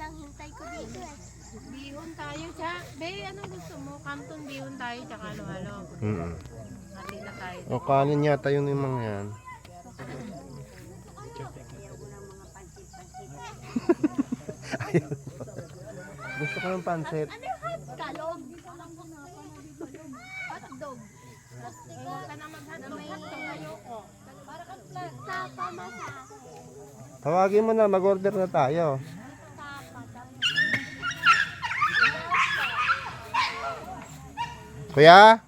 lang hintay ko dito eh. Bihon tayo, Jack. Be, anong gusto mo? Canton bihon tayo, tsaka halo-halo. Hati na tayo. O kanin yata yung mga yan. Gusto ko yung pansit. Ano yung hotdog? Hotdog. Huwag ka na mag-hotdog. Hotdog ayoko. Para kang sa pamasa. Tawagin mo na, mag-order na tayo. Kuya?